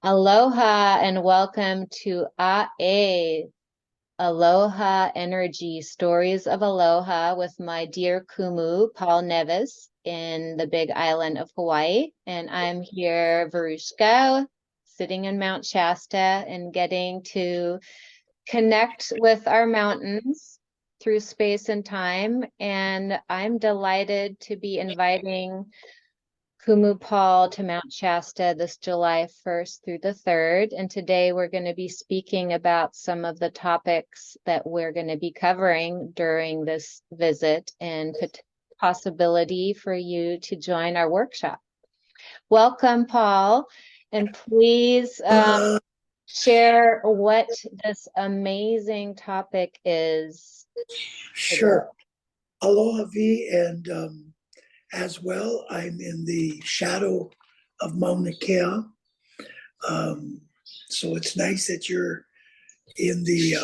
Aloha and welcome to A'e, Aloha Energy, Stories of Aloha with my dear Kumu Paul Neves in the big island of Hawaii. And I'm here, Varushka, sitting in Mount Shasta and getting to connect with our mountains through space and time. And I'm delighted to be inviting Kumu Paul to Mount Shasta this July 1st through the 3rd. And today we're going to be speaking about some of the topics that we're going to be covering during this visit and possibility for you to join our workshop. Welcome, Paul, and please share what this amazing topic is. Sure. Aloha V, and as well, I'm in the shadow of Mauna Kea. So it's nice that you're in the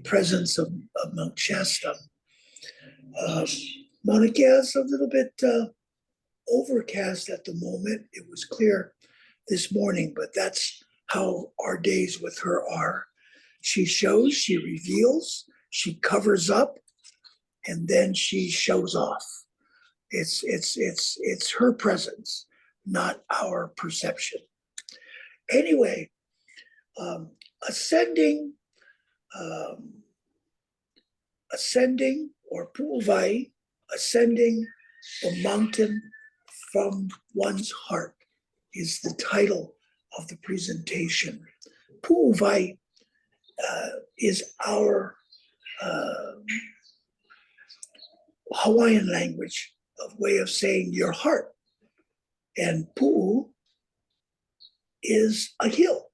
presence of Mount Shasta. Mauna Kea is a little bit overcast at the moment. It was clear this morning, but that's how our days with her are. She shows, she reveals, she covers up, and then she shows off. It's her presence, not our perception. Anyway, ascending or Pu'u wai, ascending the mountain from one's heart is the title of the presentation. Pu'u wai is our Hawaiian language of way of saying your heart. And Pu'u is a hill,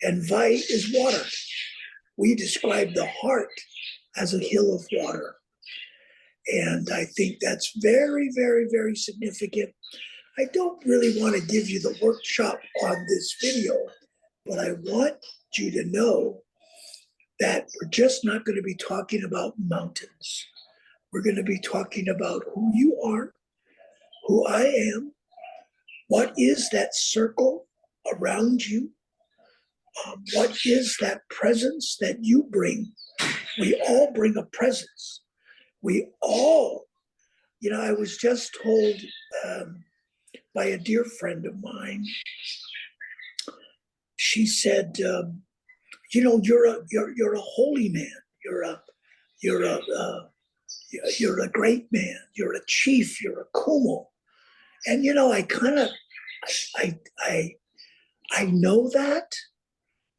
and wai is water. We describe the heart as a hill of water. And I think that's very, very, very significant. I don't really want to give you the workshop on this video, but I want you to know that we're just not going to be talking about mountains. We're going to be talking about who you are, who I am, what is that circle around you, what is that presence that you bring. We all bring a presence. We all, I was just told by a dear friend of mine, she said, you're a holy man. You're a great man. You're a chief. You're a kumu. And I know that,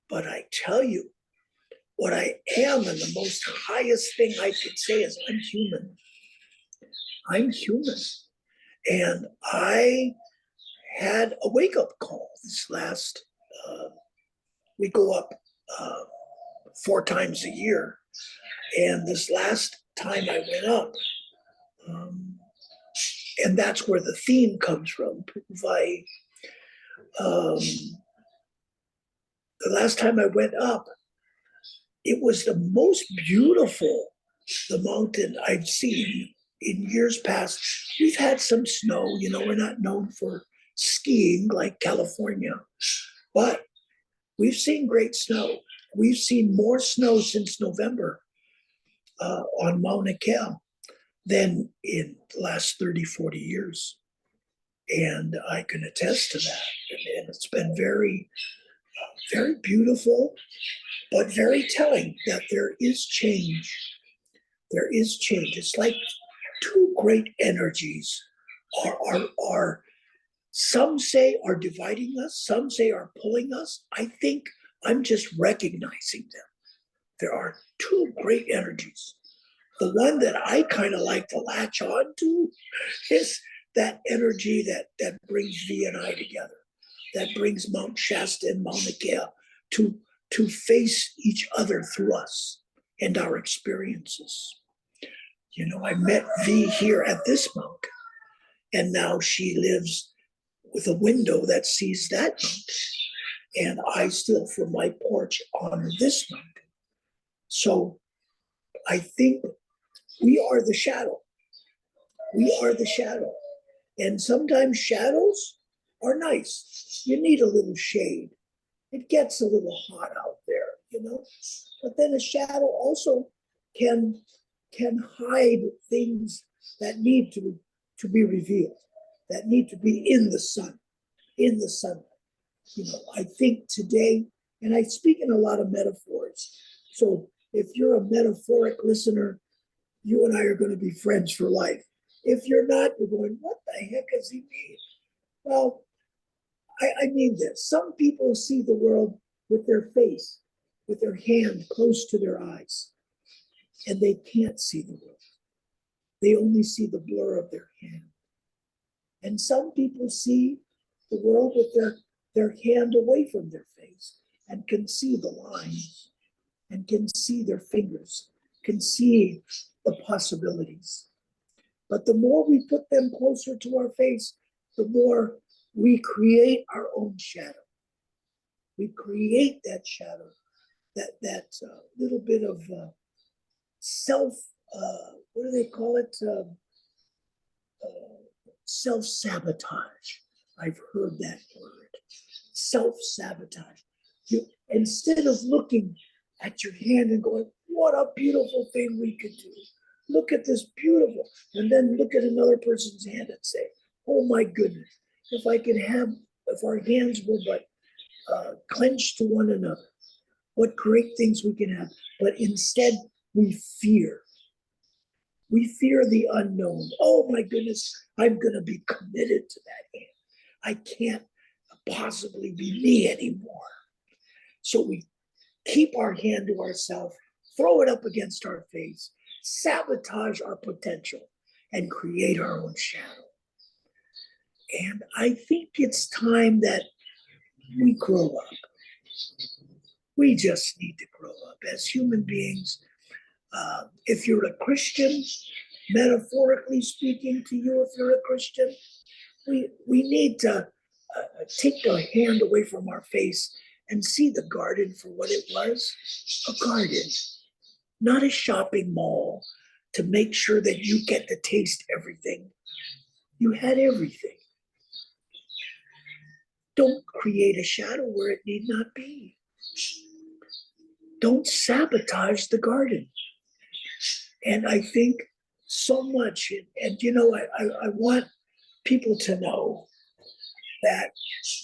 but I tell you, what I am, and the most highest thing I could say is I'm human. I'm human. And I had a wake-up call this last, we go up 4 times a year. And this last time I went up, and that's where the theme comes from, Pu'u wai. The last time I went up, it was the most beautiful, the mountain I've seen in years past. We've had some snow, we're not known for skiing like California, but we've seen great snow. We've seen more snow since November on Mauna Kea than in the last 30, 40 years. And I can attest to that. And it's been very, very beautiful, but very telling that there is change. There is change. It's like two great energies are some say are dividing us, some say are pulling us. I think I'm just recognizing them. There are two great energies. The one that I kind of like to latch on to is that energy that brings V and I together, that brings Mount Shasta and Mauna Kea to face each other through us and our experiences. I met V here at this mountain, and now she lives with a window that sees that mountain, and I still, from my porch, honor this mountain. So I think we are the shadow. We are the shadow. And sometimes shadows are nice. You need a little shade. It gets a little hot out there, you know. But then a shadow also can hide things that need to be revealed, that need to be in the sun, in the sunlight. You know, I think today, and I speak in a lot of metaphors. So if you're a metaphoric listener, you and I are going to be friends for life. If you're not, you're going, what the heck does he mean? Well, I mean this. Some people see the world with their face, with their hand close to their eyes, and they can't see the world. They only see the blur of their hand. And some people see the world with their hand away from their face and can see the lines and can see their fingers, can see the possibilities. But the more we put them closer to our face, the more we create our own shadow. We create that shadow, that little bit of self, what do they call it? Self-sabotage. I've heard that word. Self-sabotage. Instead of looking at your hand and going, what a beautiful thing we could do. Look at this beautiful. And then look at another person's hand and say, oh my goodness, if our hands were but clenched to one another, what great things we can have. But instead, we fear. We fear the unknown. Oh my goodness, I'm going to be committed to that hand. I can't possibly be me anymore. So we keep our hand to ourselves, throw it up against our face, sabotage our potential, and create our own shadow. And I think it's time that we grow up. We just need to grow up as human beings. If you're a Christian, metaphorically speaking to you, if you're a Christian, we need to take the hand away from our face and see the garden for what it was, a garden, not a shopping mall to make sure that you get to taste everything. You had everything. Don't create a shadow where it need not be. Don't sabotage the garden. And I think so much, and you know, I want people to know that,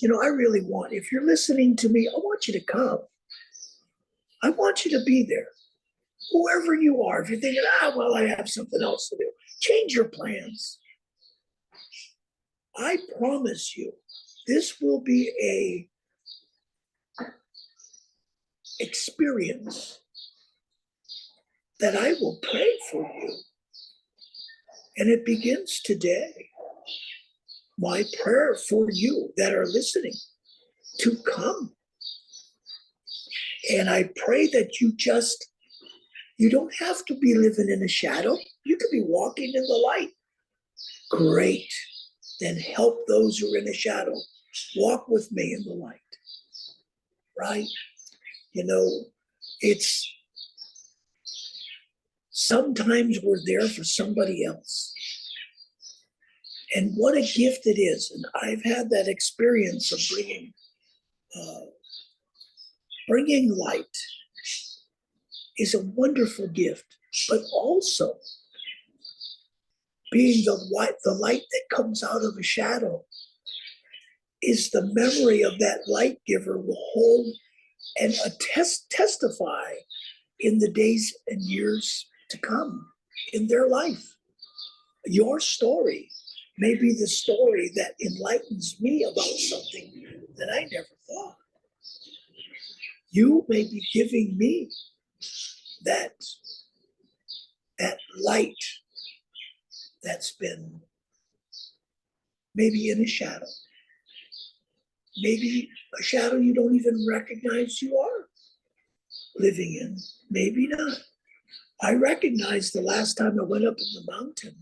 you know, I really want, if you're listening to me, I want you to come. I want you to be there. Whoever you are, if you're thinking, well, I have something else to do, change your plans. I promise you, this will be a experience that I will pray for you. And it begins today. My prayer for you that are listening to come. And I pray that you don't have to be living in a shadow. You could be walking in the light. Great. Then help those who are in the shadow. Walk with me in the light. Right? You know, it's sometimes we're there for somebody else. And what a gift it is. And I've had that experience of bringing light is a wonderful gift, but also being the light that comes out of a shadow is the memory of that light giver will hold and testify in the days and years to come in their life. Your story may be the story that enlightens me about something that I never thought. You may be giving me that light that's been maybe in a shadow. Maybe a shadow you don't even recognize you are living in. Maybe not. I recognized the last time I went up in the mountain.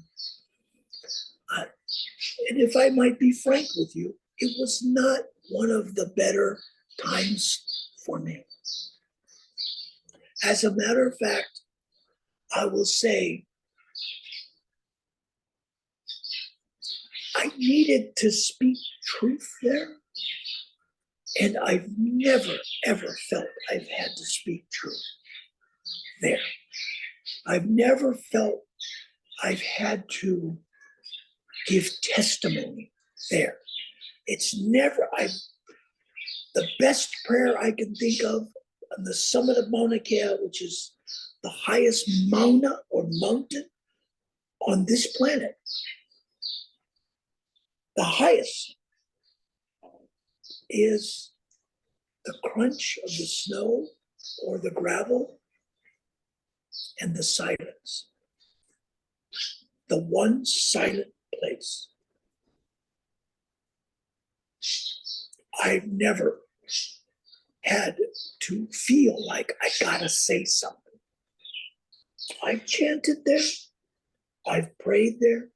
And if I might be frank with you, it was not one of the better times for me. As a matter of fact, I will say, I needed to speak truth there. And I've never, ever felt I've had to speak truth there. I've never felt I've had to give testimony there. It's never, the best prayer I can think of on the summit of Mauna Kea, which is the highest mauna or mountain on this planet, the highest is the crunch of the snow or the gravel and the silence. The one silent place. I've never had to feel like I gotta say something. I've chanted there. I've prayed there.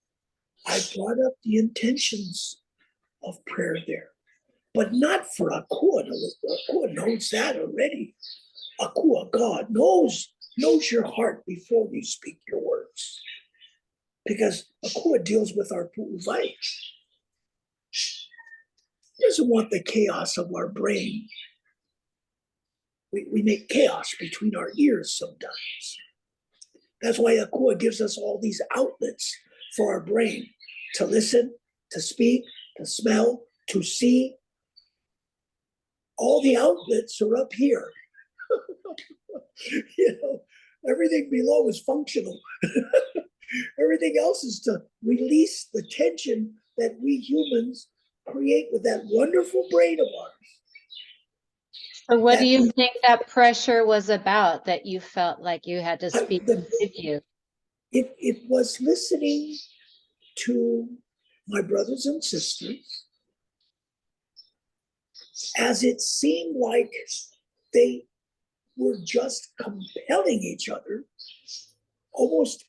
I've brought up the intentions of prayer there, but not for Akua. Akua knows that already. Akua, God, knows your heart before you speak your words. Because Akua deals with our Pu'u wai. He doesn't want the chaos of our brain. We make chaos between our ears sometimes. That's why Akua gives us all these outlets for our brain to listen, to speak, to smell, to see. All the outlets are up here. Everything below is functional. Everything else is to release the tension that we humans create with that wonderful brain of ours. So what do you think that pressure was about, that you felt like you had to speak with you? It was listening to my brothers and sisters, as it seemed like they were just compelling each other, almost,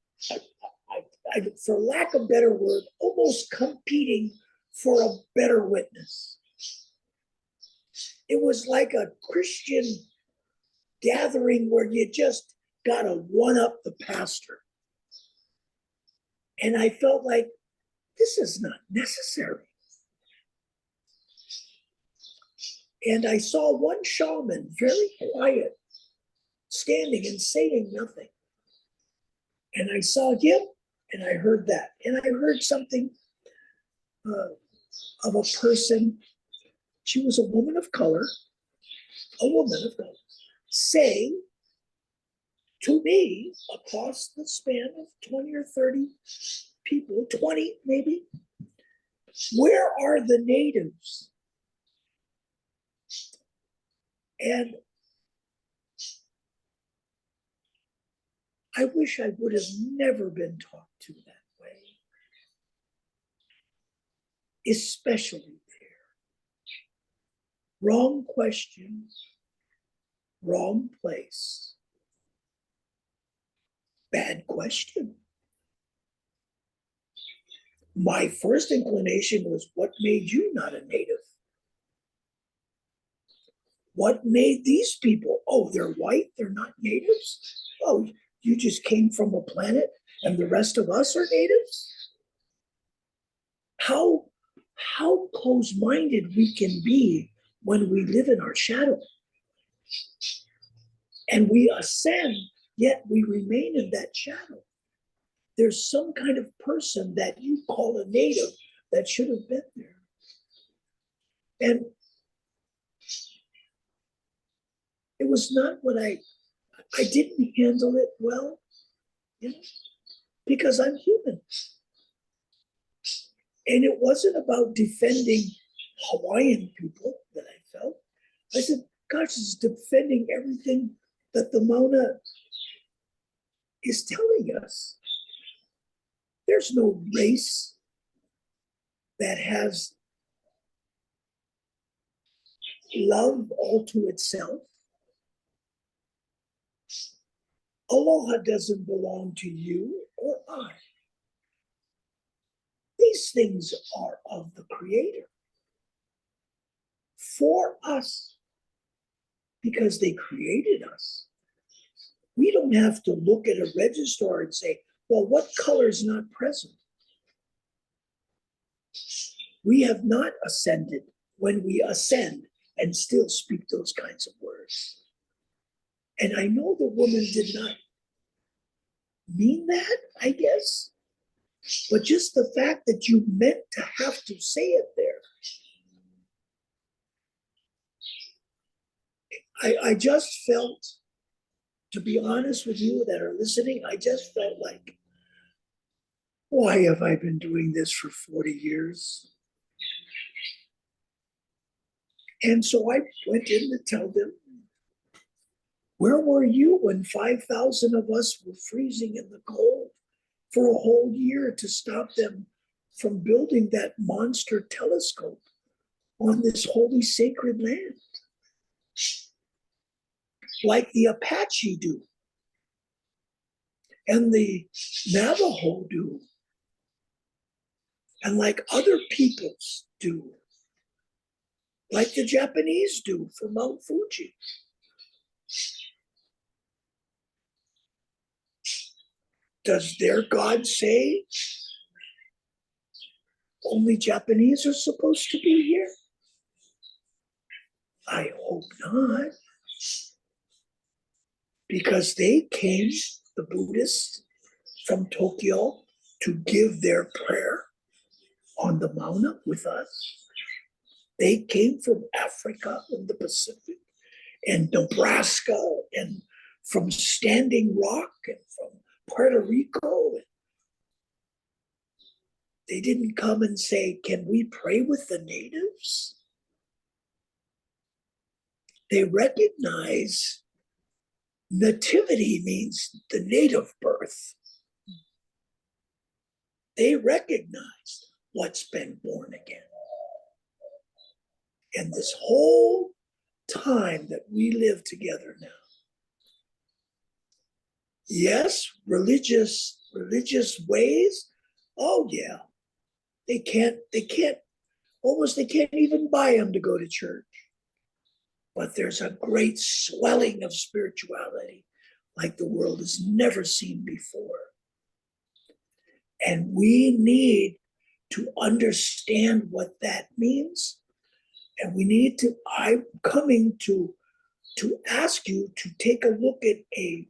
for lack of a better word, almost competing for a better witness. It was like a Christian gathering where you just got to one up the pastor. And I felt like this is not necessary. And I saw one shaman, very quiet, standing and saying nothing. And I saw him and I heard that. And I heard something of a person. She was a woman of color, say to me across the span of 20 or 30 people, 20 maybe, where are the natives? And I wish I would have never been talked to that way, especially there. Wrong question, wrong place. Bad question. My first inclination was, what made you not a native? What made these people? Oh, they're white, they're not natives? Oh, you just came from a planet and the rest of us are natives? How close-minded we can be when we live in our shadow. And we ascend, yet we remain in that shadow. There's some kind of person that you call a native that should have been there. And it was not what I didn't handle it well, because I'm human. And it wasn't about defending Hawaiian people that I felt. I said, gosh, it's defending everything that the mauna is telling us. There's no race that has love all to itself. Aloha doesn't belong to you or I. These things are of the Creator for us, because they created us. We don't have to look at a registrar and say, well, what color is not present? We have not ascended when we ascend and still speak those kinds of words. And I know the woman did not mean that, I guess, but just the fact that you meant to have to say it there. I just felt, to be honest with you that are listening, I just felt like, why have I been doing this for 40 years? And so I went in to tell them, where were you when 5,000 of us were freezing in the cold for a whole year to stop them from building that monster telescope on this holy sacred land? Like the Apache do, and the Navajo do, and like other peoples do, like the Japanese do for Mount Fuji. Does their God say only Japanese are supposed to be here? I hope not. Because they came, the Buddhists from Tokyo, to give their prayer on the mauna with us. They came from Africa and the Pacific and Nebraska and from Standing Rock and from Puerto Rico. They didn't come and say, can we pray with the natives? They recognize nativity means the native birth. They recognize what's been born again. And this whole time that we live together now, yes, religious ways, oh yeah, they can't even buy them to go to church. But there's a great swelling of spirituality like the world has never seen before. And we need to understand what that means. And we need to, I'm coming to ask you to take a look at a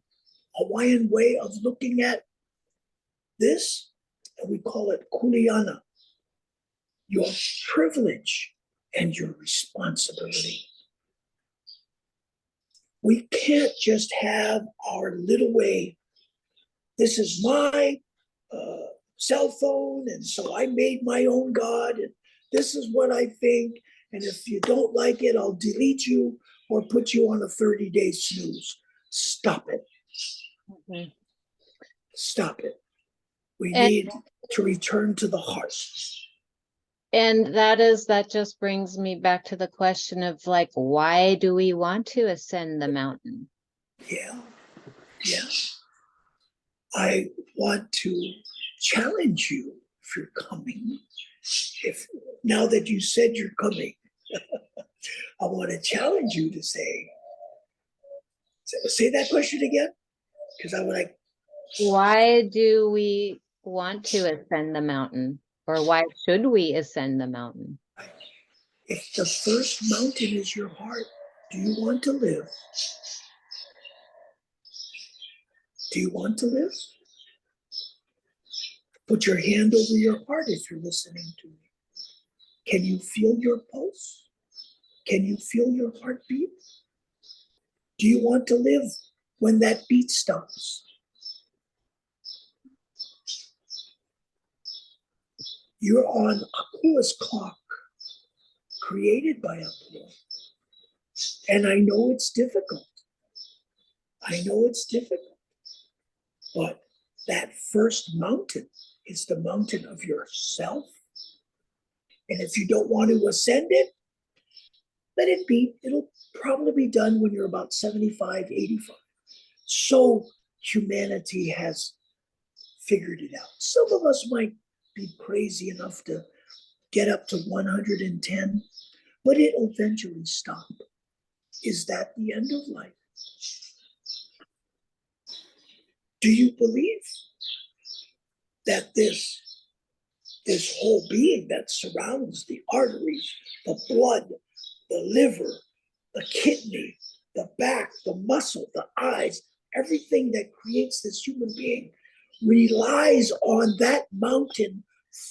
Hawaiian way of looking at this, and we call it kuleana, your privilege and your responsibility. We can't just have our little way. This is my cell phone, and so I made my own God, and this is what I think. And if you don't like it, I'll delete you or put you on a 30-day snooze. Stop it. Mm-hmm. Stop it. We need to return to the heart. And that just brings me back to the question of like, why do we want to ascend the mountain? Yeah. I want to challenge you if you're coming. If now that you said you're coming, I want to challenge you to say that question again. Because I would like. Why do we want to ascend the mountain? Or why should we ascend the mountain? If the first mountain is your heart, do you want to live? Do you want to live? Put your hand over your heart if you're listening to me. Can you feel your pulse? Can you feel your heartbeat? Do you want to live when that beat stops? You're on Akua's clock, created by Akua. And I know it's difficult. But that first mountain is the mountain of yourself. And if you don't want to ascend it, let it be. It'll probably be done when you're about 75, 85. So humanity has figured it out. Some of us might be crazy enough to get up to 110, but it'll eventually stop. Is that the end of life? Do you believe that this this whole being that surrounds the arteries, the blood, the liver, the kidney, the back, the muscle, the eyes, everything that creates this human being relies on that mountain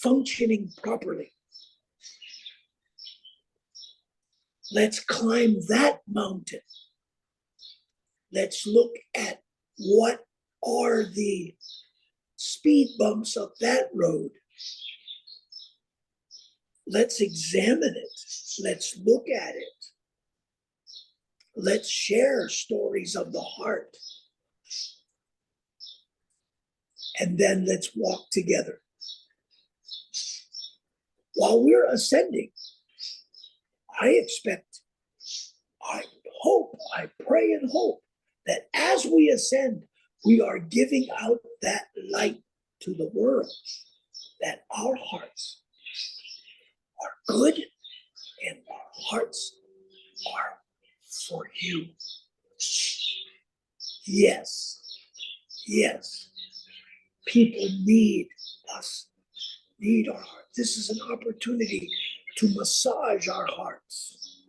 functioning properly. Let's climb that mountain. Let's look at what are the speed bumps of that road. Let's examine it. Let's look at it. Let's share stories of the heart. And then let's walk together. While we're ascending, I expect, I hope, I pray and hope that as we ascend, we are giving out that light to the world, that our hearts are good and our hearts are for you. Yes, yes. People need us, need our heart. This is an opportunity to massage our hearts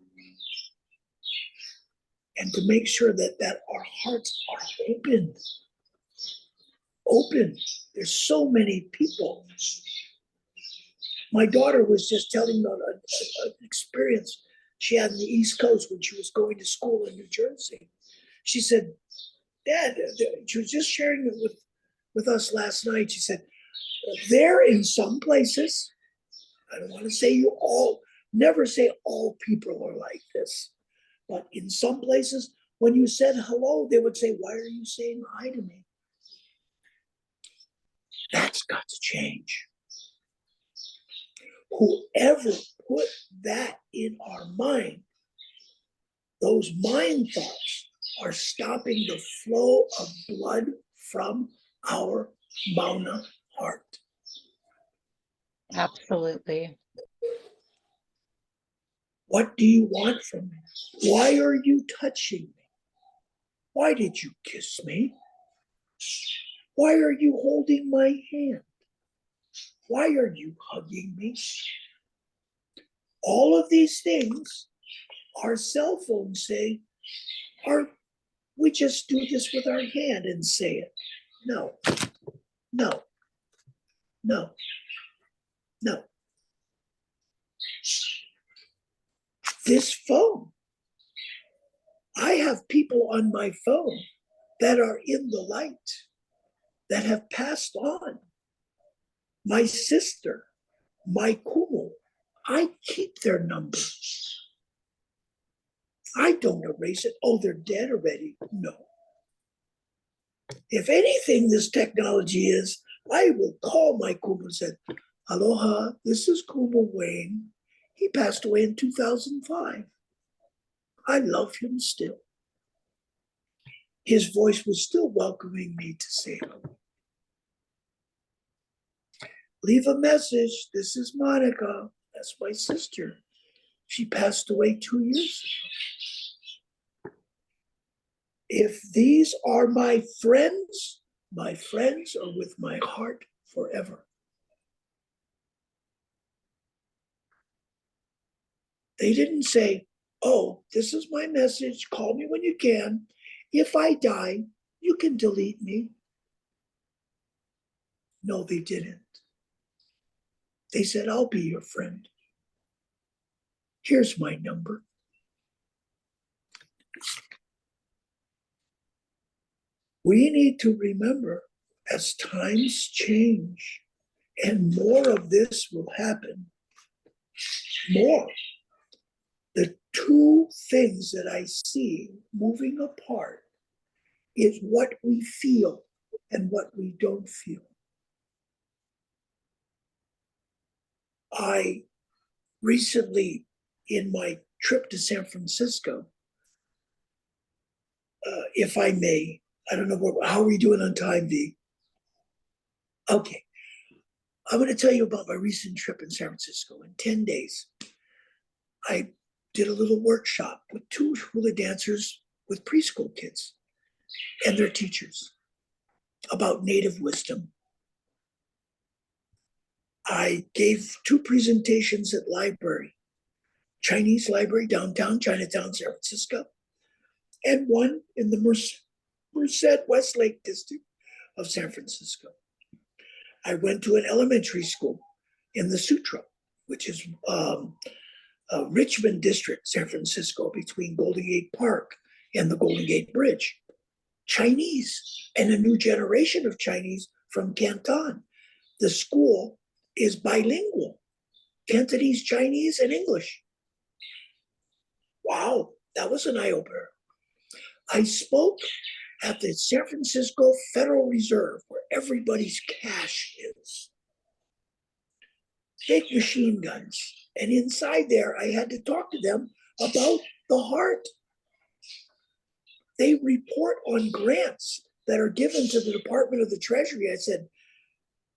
and to make sure that our hearts are open. Open. There's so many people. My daughter was just telling me an experience she had in the East Coast when she was going to school in New Jersey. She said, Dad, she was just sharing it with us last night. She said, there in some places, I don't want to say you all, never say all people are like this, but in some places, when you said hello, they would say, why are you saying hi to me? That's got to change. Whoever put that in our mind, those mind thoughts are stopping the flow of blood from our mauna heart. Absolutely. What do you want from me? Why are you touching me? Why did you kiss me? Why are you holding my hand? Why are you hugging me? All of these things, our cell phones say, we just do this with our hand and say it. No, no, no, no. This phone, I have people on my phone that are in the light, that have passed on. My sister, my kumu, I keep their number. I don't erase it. Oh, they're dead already. No. If anything, this technology is, I will call my kumu and say, Aloha, this is Kumu Wayne. He passed away in 2005. I love him still. His voice was still welcoming me to say hello. Leave a message. This is Monica. That's my sister. She passed away 2 years ago. If these are my friends are with my heart forever. They didn't say, oh, this is my message. Call me when you can. If I die, you can delete me. No, they didn't. They said, I'll be your friend. Here's my number. We need to remember, as times change and more of this will happen, more. The two things that I see moving apart is what we feel and what we don't feel. I recently, in my trip to San Francisco, if I may, I don't know, how are we doing on time, V? Okay. I'm going to tell you about my recent trip in San Francisco. In 10 days, I did a little workshop with 2 hula dancers with preschool kids and their teachers about native wisdom. I gave 2 presentations at library, Chinese library, downtown Chinatown, San Francisco, and one in the Merced Westlake district of San Francisco. I went to an elementary school in the Sutra, which is Richmond district, San Francisco, between Golden Gate Park and the Golden Gate Bridge. Chinese and a new generation of Chinese from Canton. The school is bilingual, Cantonese, Chinese, and English. Wow, that was an eye-opener. I spoke at the San Francisco Federal Reserve, where everybody's cash is. Big machine guns. And inside there, I had to talk to them about the heart. They report on grants that are given to the Department of the Treasury. I said,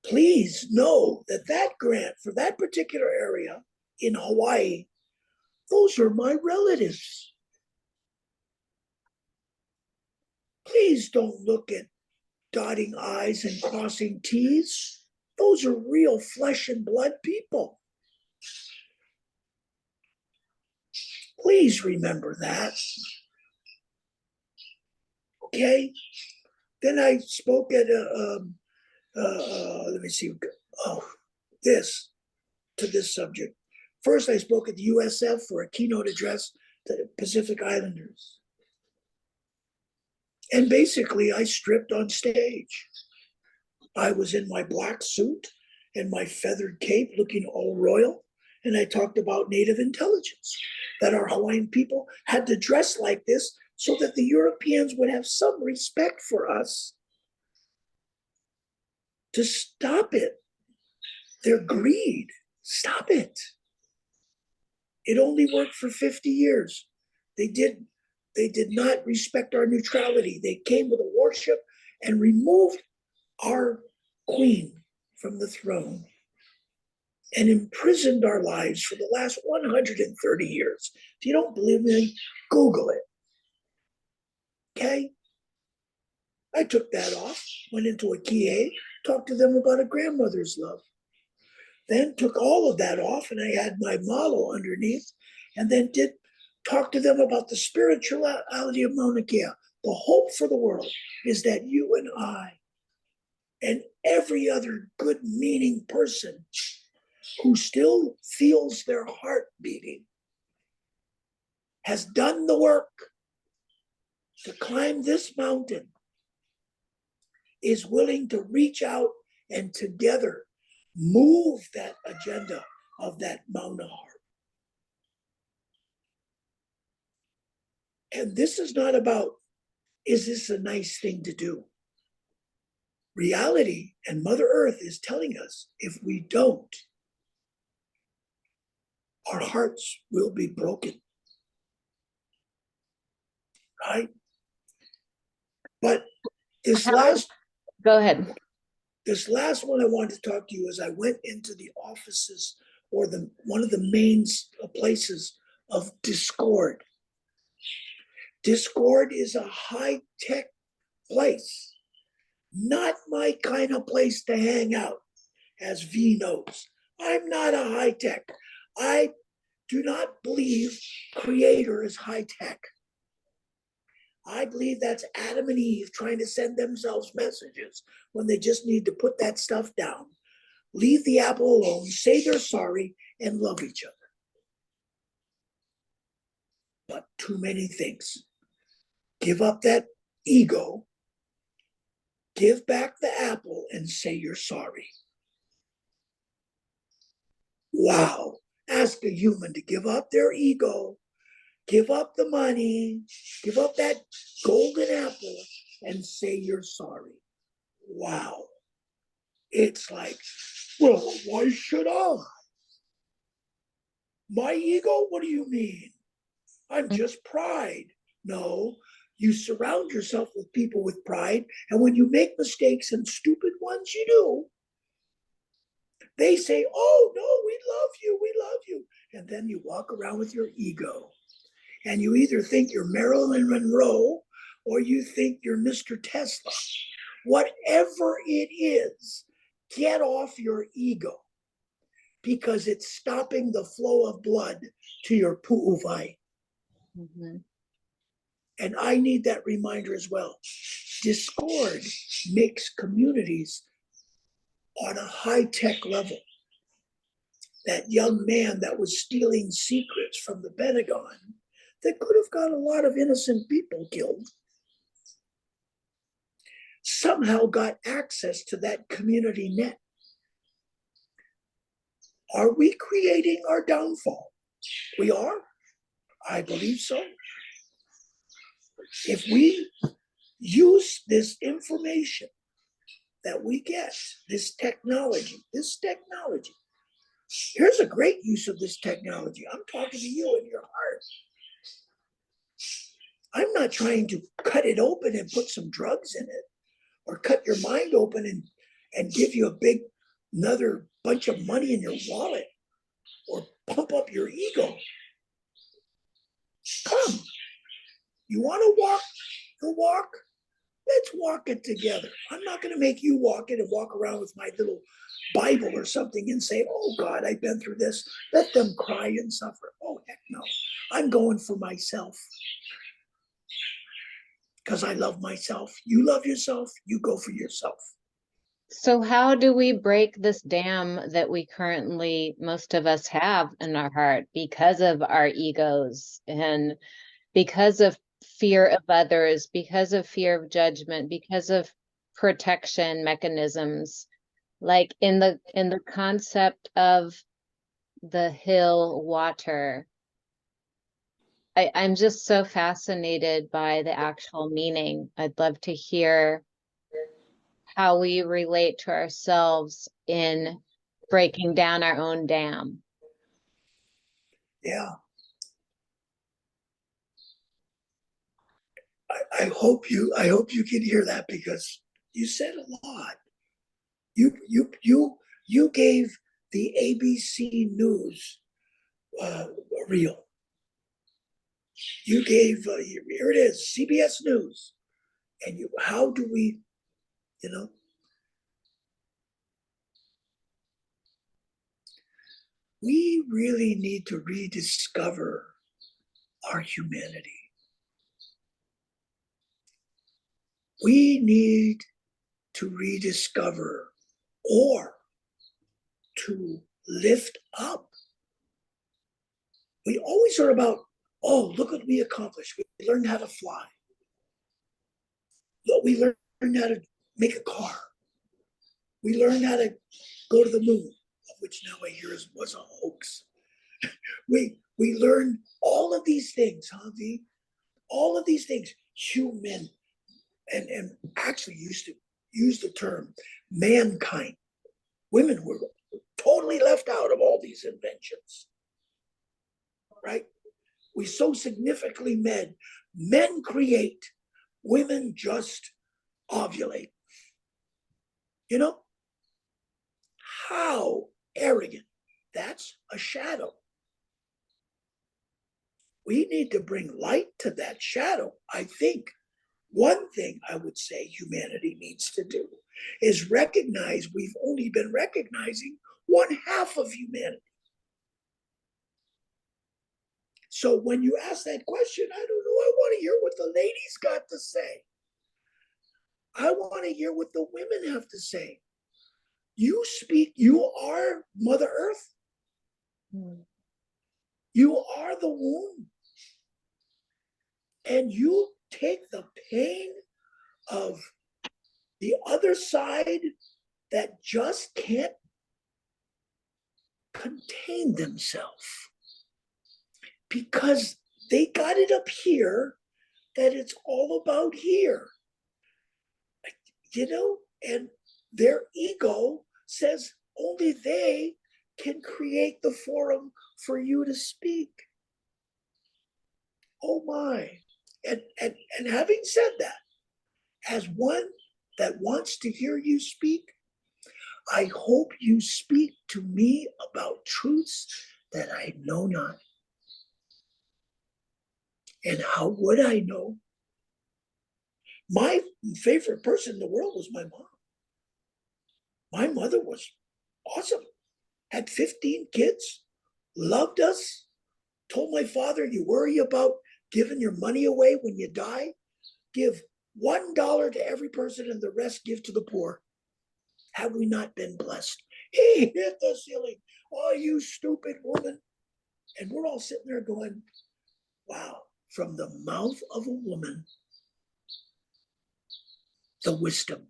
please know that that grant for that particular area in Hawaii, those are my relatives. Please don't look at dotting I's and crossing T's. Those are real flesh and blood people. Please remember that. Okay? Then I spoke at let me see, to this subject. First, I spoke at the USF for a keynote address to the Pacific Islanders. And basically, I stripped on stage. I was in my black suit and my feathered cape looking all royal. And I talked about native intelligence, that our Hawaiian people had to dress like this so that the Europeans would have some respect for us, to stop it. Their greed, stop it. It only worked for 50 years. They did not respect our neutrality. They came with a warship and removed our queen from the throne and imprisoned our lives for the last 130 years. If you don't believe me, Google it. Okay? I took that off, went into a kiei, talked to them about a grandmother's love. Then took all of that off, and I had my Mahalo underneath, and then did talk to them about the spirituality of Mauna Kea. The hope for the world is that you and I and every other good meaning person who still feels their heart beating has done the work to climb this mountain, is willing to reach out and together move that agenda of that mauna heart. And this is not about, is this a nice thing to do? Reality and Mother Earth is telling us if we don't, our hearts will be broken. Right? But this last Go ahead. This last one I wanted to talk to you is I went into the offices or one of the main places of Discord. Discord is a high-tech place, not my kind of place to hang out, as V knows. I'm not a high-tech. I do not believe creator is high-tech. I believe that's Adam and Eve trying to send themselves messages when they just need to put that stuff down, leave the apple alone, say they're sorry, and love each other. But too many things. Give up that ego, give back the apple, and say you're sorry. Wow. Ask a human to give up their ego, give up the money, give up that golden apple, and say you're sorry. Wow. It's like, well, why should I? My ego? What do you mean? I'm just pride. No, you surround yourself with people with pride, and when you make mistakes, and stupid ones you do, they say, oh, no, we love you, we love you. And then you walk around with your ego. And you either think you're Marilyn Monroe or you think you're Mr. Tesla. Whatever it is, get off your ego. because it's stopping the flow of blood to your Pu'u wai. Mm-hmm. And I need that reminder as well. Discord makes communities on a high-tech level. That young man that was stealing secrets from the Pentagon that could have got a lot of innocent people killed somehow got access to that community net. Are we creating our downfall? We are. I believe so. If we use this information that we get, this technology, here's a great use of this technology. I'm talking to you in your heart. I'm not trying to cut it open and put some drugs in it, or cut your mind open and give you another bunch of money in your wallet, or pump up your ego. Come, you want to walk the walk? Let's walk it together. I'm not going to make you walk it and walk around with my little Bible or something and say, oh God, I've been through this. Let them cry and suffer. Oh, heck no. I'm going for myself. Because I love myself. You love yourself, you go for yourself. So how do we break this dam that we currently, most of us have in our heart because of our egos and because of fear of others, because of fear of judgment, because of protection mechanisms, like in the concept of the hill water. I'm just so fascinated by the actual meaning. I'd love to hear how we relate to ourselves in breaking down our own dam. Yeah. I hope you can hear that, because you said a lot. You gave the ABC News reel. You gave here it is, CBS News, and how do we, we really need to rediscover our humanity. We need to rediscover or to lift up. We always are about, oh, look what we accomplished. We learned how to fly. We learned how to make a car. We learned how to go to the moon, of which now I hear was a hoax. We learned all of these things, huh, V? All of these things, human, and actually used to use the term mankind. Women were totally left out of all these inventions, right? We so significantly men create, women just ovulate. You know, how arrogant. That's a shadow. We need to bring light to that shadow. I think one thing I would say humanity needs to do is recognize we've only been recognizing one half of humanity. So when you ask that question, I don't know, I want to hear what the ladies got to say. I want to hear what the women have to say. You speak, you are Mother Earth. You are the womb. And you take the pain of the other side that just can't contain themselves because they got it up here that it's all about here. And their ego says only they can create the forum for you to speak. Oh my. And having said that, as one that wants to hear you speak, I hope you speak to me about truths that I know not. And how would I know? My favorite person in the world was my mom. My mother was awesome. had 15 kids, loved us, told my father, you worry about giving your money away when you die? Give $1 to every person and the rest give to the poor. Have we not been blessed? He hit the ceiling. Oh, you stupid woman. And we're all sitting there going, wow, from the mouth of a woman, the wisdom.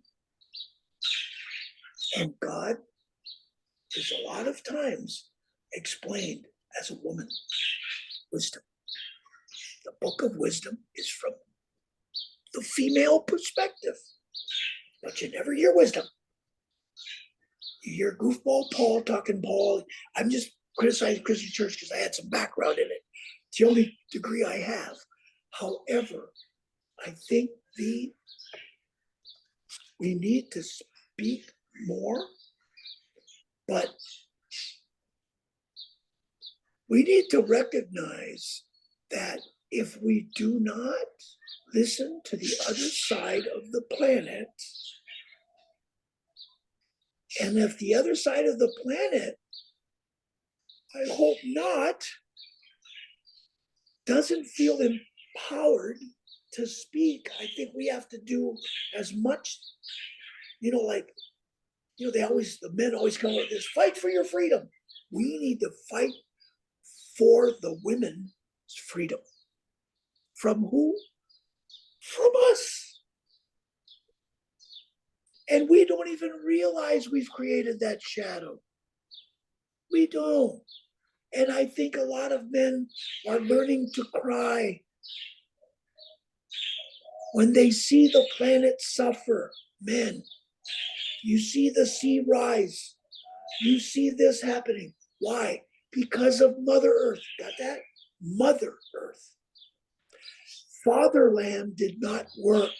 And God is a lot of times explained as a woman. Wisdom. The book of wisdom is from the female perspective, but you never hear wisdom. You hear goofball Paul talking Paul. I'm just criticizing Christian church because I had some background in it. It's the only degree I have. However, I think we need to speak more, but we need to recognize that if we do not listen to the other side of the planet, and if the other side of the planet, I hope not, doesn't feel empowered to speak, I think we have to do as much, the men always come with this, fight for your freedom. We need to fight for the women's freedom. From who? From us. And we don't even realize we've created that shadow. We don't. And I think a lot of men are learning to cry when they see the planet suffer. Men, you see the sea rise. You see this happening. Why? Because of Mother Earth. Got that? Mother Earth. Fatherland did not work.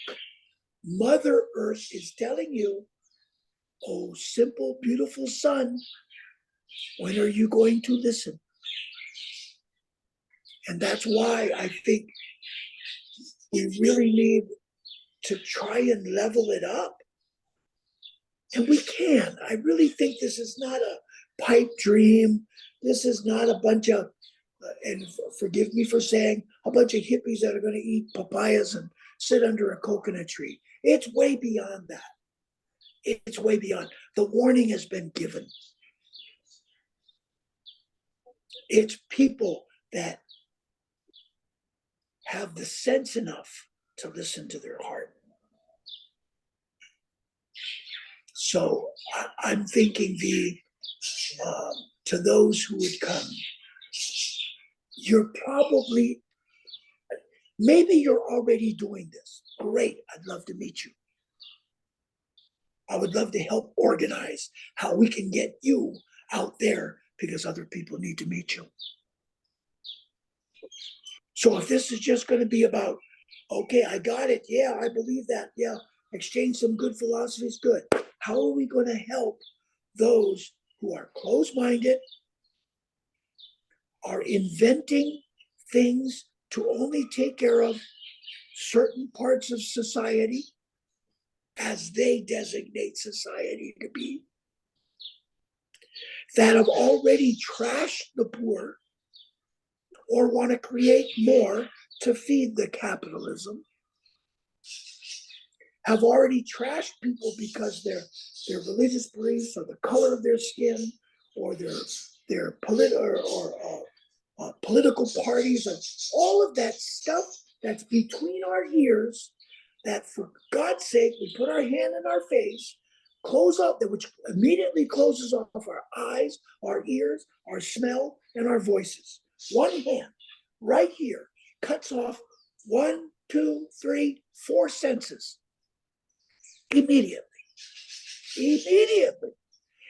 Mother Earth is telling you, oh, simple, beautiful son, when are you going to listen? And that's why I think we really need to try and level it up. And we can. I really think this is not a pipe dream. This is not a bunch of, and forgive me for saying, a bunch of hippies that are going to eat papayas and sit under a coconut tree. It's way beyond that. It's way beyond. The warning has been given. It's people that have the sense enough to listen to their heart. So I'm thinking to those who would come, you're probably, maybe you're already doing this. Great, I'd love to meet you. I would love to help organize how we can get you out there because other people need to meet you. So if this is just going to be about, okay, I got it. Yeah, I believe that. Yeah, exchange some good philosophies. Good. How are we going to help those who are closed-minded, are inventing things to only take care of certain parts of society as they designate society to be, that have already trashed the poor or want to create more to feed the capitalism, have already trashed people because their religious beliefs or the color of their skin or their political parties, and all of that stuff that's between our ears, that for God's sake, we put our hand in our face, close up, which immediately closes off our eyes, our ears, our smell, and our voices. One hand right here cuts off 1, 2, 3, 4 senses immediately.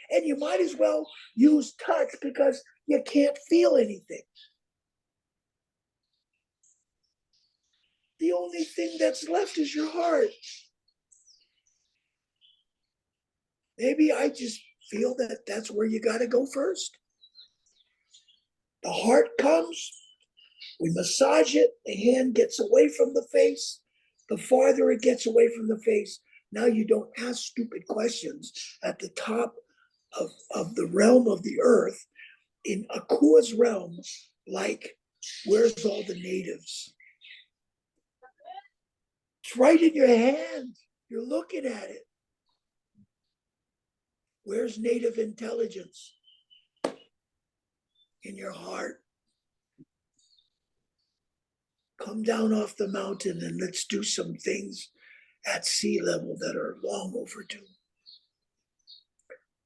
And you might as well use touch because you can't feel anything. The only thing that's left is your heart. Maybe I just feel that that's where you got to go first. The heart comes, we massage it, the hand gets away from the face. The farther it gets away from the face, now you don't ask stupid questions at the top of the realm of the earth, in Akua's realm, like, where's all the natives? It's right in your hand. You're looking at it. Where's native intelligence? In your heart. Come down off the mountain and let's do some things at sea level that are long overdue.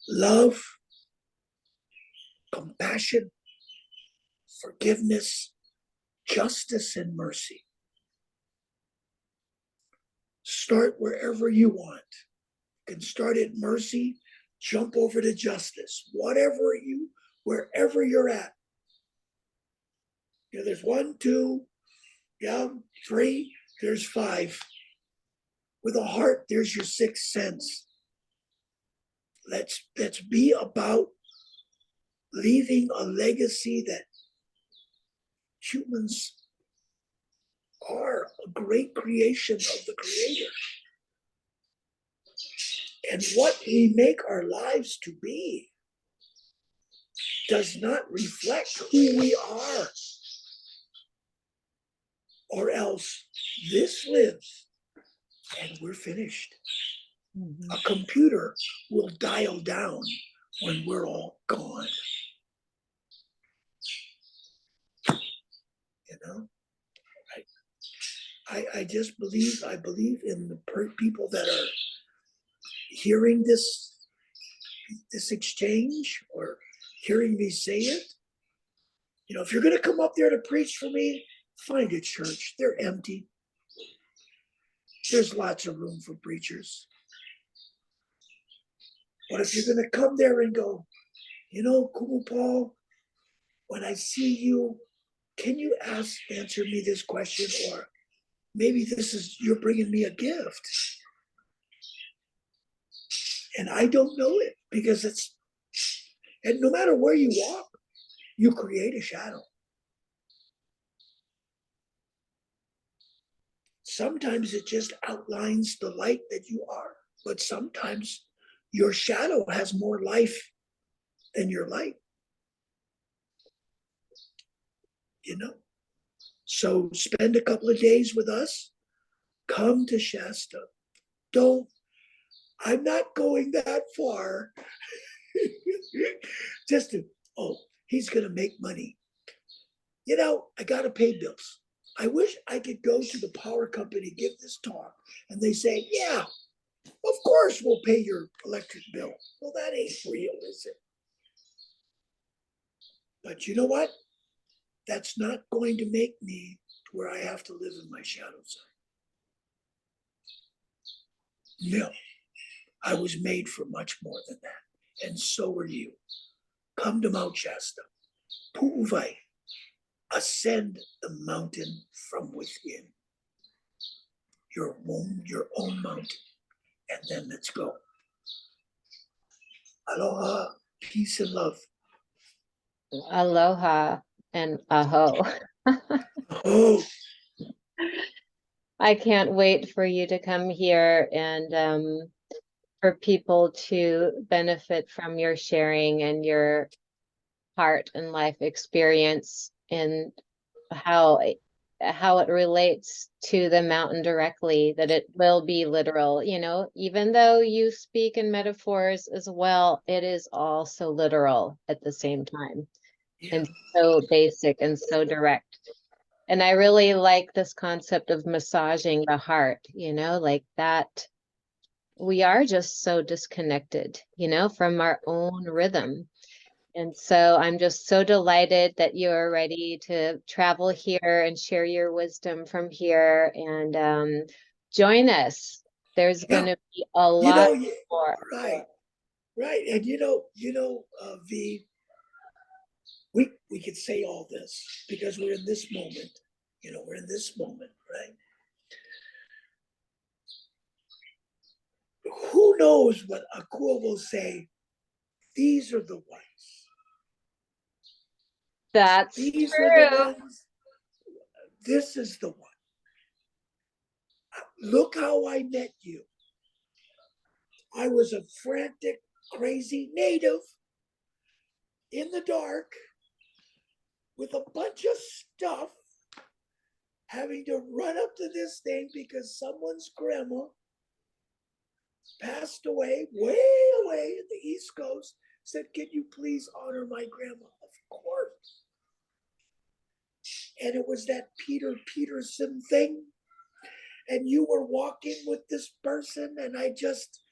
Love, compassion, forgiveness, justice, and mercy. Start wherever you want. You can start at mercy, jump over to justice, wherever you're at. There's 1, 2, 3, there's 5. With a heart, there's your 6th sense. Let's be about leaving a legacy that humans are a great creation of the Creator. And what we make our lives to be does not reflect who we are. Or else this lives and we're finished. A computer will dial down when we're all gone. I just believe in the people that are hearing this exchange or hearing me say it. If you're going to come up there to preach for me, find a church. They're empty. There's lots of room for preachers. But if you're going to come there and go, Kumu Paul, when I see you, can you answer me this question? Or maybe you're bringing me a gift. And I don't know it because and no matter where you walk, you create a shadow. Sometimes it just outlines the light that you are, but sometimes your shadow has more life than your light. So spend a couple of days with us. Come to Shasta. I'm not going that far. He's going to make money. I got to pay bills. I wish I could go to the power company, give this talk, and they say, yeah, of course we'll pay your electric bill. Well, that ain't real, is it? But you know what? That's not going to make me to where I have to live in my shadow side. No, I was made for much more than that. And so are you. Come to Mount Shasta. Pu'u wai. Ascend the mountain from within. Your own mountain. And then let's go. Aloha, peace and love. Aloha and aho. Oh, I can't wait for you to come here and for people to benefit from your sharing and your heart and life experience and how it relates to the mountain directly, that it will be literal. Even though you speak in metaphors as well, it is also literal at the same time. yeah. And so basic and so direct. And I really like this concept of massaging the heart, like that. We are just so disconnected, from our own rhythm. And so I'm just so delighted that you're ready to travel here and share your wisdom from here and join us. There's going to be a lot more. Right. And V, we could say all this because we're in this moment. We're in this moment, right? Who knows what Akua will say? These are the ones. That's These true. are the ones. This is the one. Look how I met you. I was a frantic crazy native in the dark with a bunch of stuff, having to run up to this thing because someone's grandma passed away way away in the East Coast, said, can you please honor my grandma? Of course. And it was that Peter Peterson thing. And you were walking with this person, and I just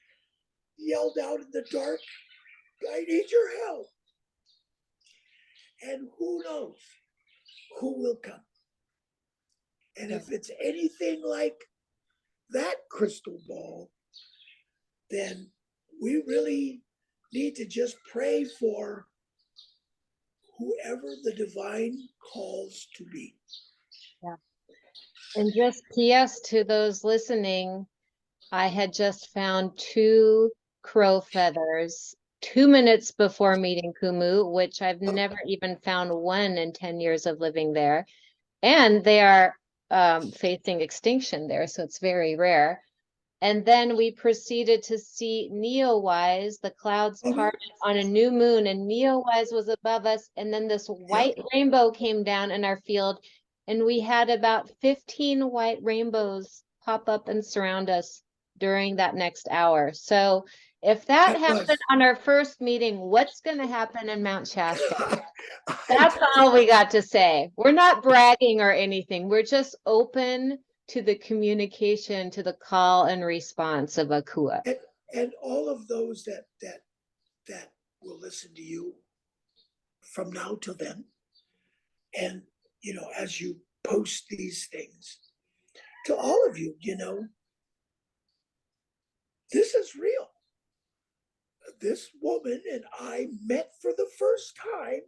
yelled out in the dark, I need your help. And who knows who will come. And if it's anything like that crystal ball, then we really need to just pray for whoever the divine calls to be. Yeah. And just PS to those listening, I had just found 2 crow feathers 2 minutes before meeting Kumu, which I've never even found one in 10 years of living there. And they are facing extinction there, so it's very rare. And then we proceeded to see Neowise, the clouds parted on a new moon, and Neowise was above us. And then this white rainbow came down in our field, and we had about 15 white rainbows pop up and surround us during that next hour. So if that happened on our first meeting, what's going to happen in Mount Shasta? That's all we got to say. We're not bragging or anything. We're just open to the communication, to the call and response of Akua. And all of those that will listen to you from now till then, and as you post these things, to all of you, this is real. This woman and I met for the first time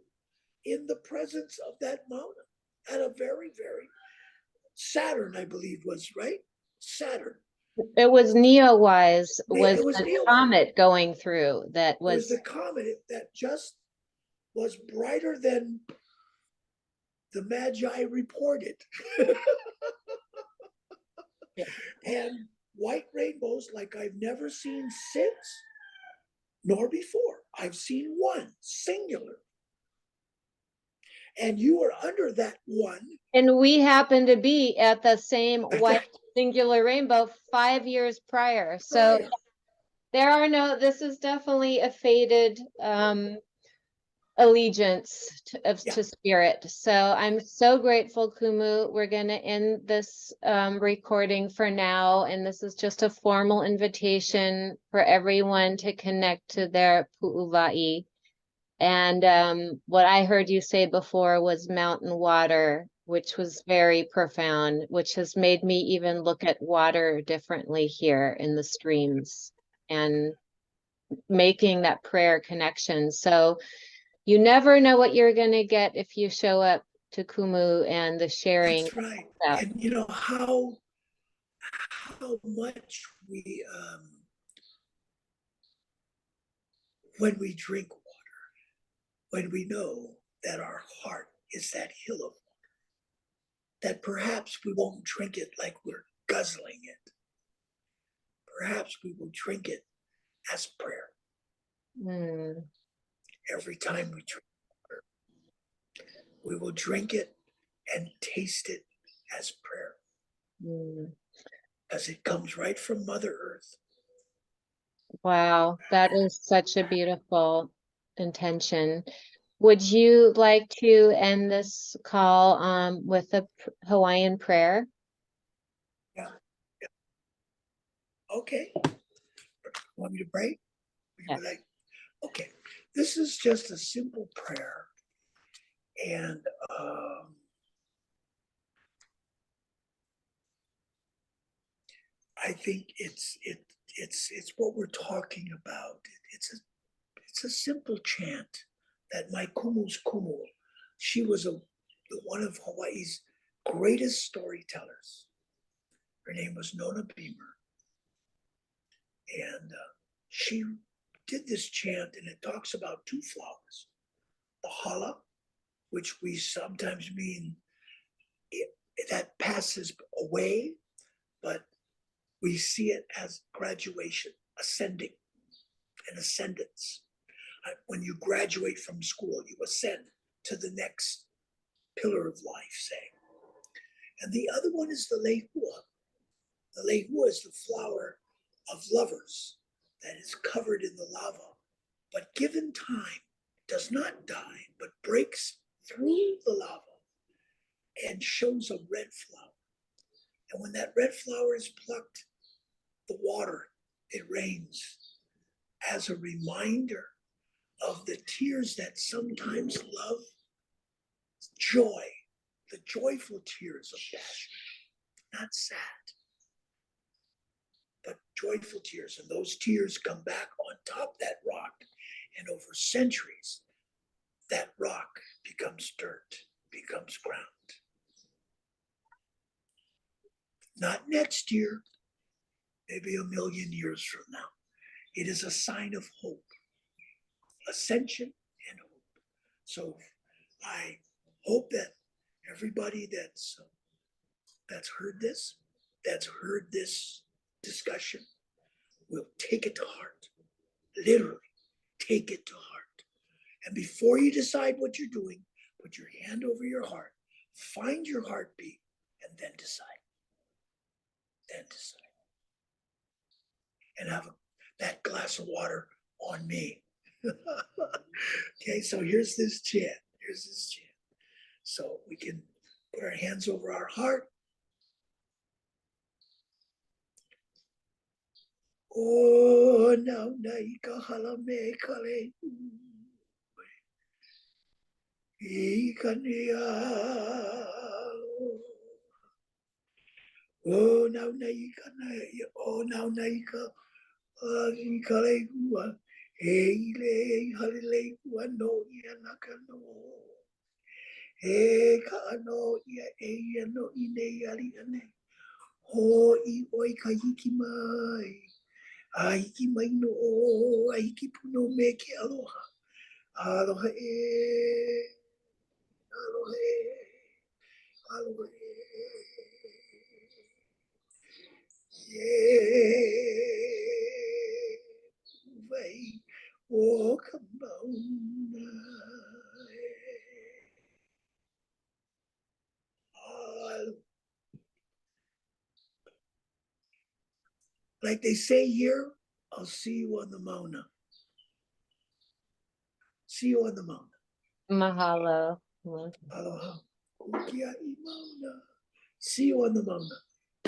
in the presence of that mauna at a very, very Saturn, I believe, was right. Saturn. It was Neowise, was the Neowise. Comet going through that was. It was the comet that just was brighter than the Magi reported. Yeah. And white rainbows like I've never seen since, nor before. I've seen one, singular. And you were under that one. And we happened to be at the same white singular rainbow 5 years prior. So this is definitely a faded allegiance to spirit. So I'm so grateful, Kumu. We're going to end this recording for now. And this is just a formal invitation for everyone to connect to their Pu'u wai. And what I heard you say before was mountain water, which was very profound, which has made me even look at water differently here in the streams and making that prayer connection. So you never know what you're going to get if you show up to Kumu and the sharing. That's right. And how much we, when we drink water, when we know that our heart is that hill of water, that perhaps we won't drink it like we're guzzling it. Perhaps we will drink it as prayer. Every time we drink water, we will drink it and taste it as prayer. As it comes right from Mother Earth. Wow, that is such a beautiful intention. Would you like to end this call with a Hawaiian prayer? Yeah. Okay. Want me to pray? Yeah. Okay. This is just a simple prayer, and I think it's what we're talking about. It's a simple chant that my Kumu's Kumu, she was one of Hawaii's greatest storytellers. Her name was Nona Beamer. And she did this chant, and it talks about 2 flowers. The hala, which we sometimes mean that passes away, but we see it as graduation, ascending. an ascendance. When you graduate from school, you ascend to the next pillar of life, say. And the other one is the lehua. The lehua is the flower of lovers that is covered in the lava, but given time, does not die, but breaks through the lava and shows a red flower. And when that red flower is plucked, the water, it rains as a reminder of the tears that sometimes love, joy, the joyful tears of passion, not sad, but joyful tears. And those tears come back on top of that rock. And over centuries, that rock becomes dirt, becomes ground. Not next year, maybe a million years from now. It is a sign of hope, ascension and hope. So I hope that everybody that's heard this discussion will take it to heart, literally take it to heart. And before you decide what you're doing, put your hand over your heart, find your heartbeat, and then decide. And have that glass of water on me. Okay, so here's this chant. So we can put our hands over our heart. Oh, now naika halame kale. Ikania. Oh, now naika. Oh, now naika. Kale hua. Eile halile hua no ia nakano. E ka ano ia e ano ine ali ane. Ho I oi ka hiki mai. A hiki mai no o a hiki puno me ke aloha. Aloha e. Aloha e. Aloha e. Vai o ka mauna. Like they say here, I'll see you on the mauna. See you on the mauna. Mahalo. Aloha. See you on the mauna.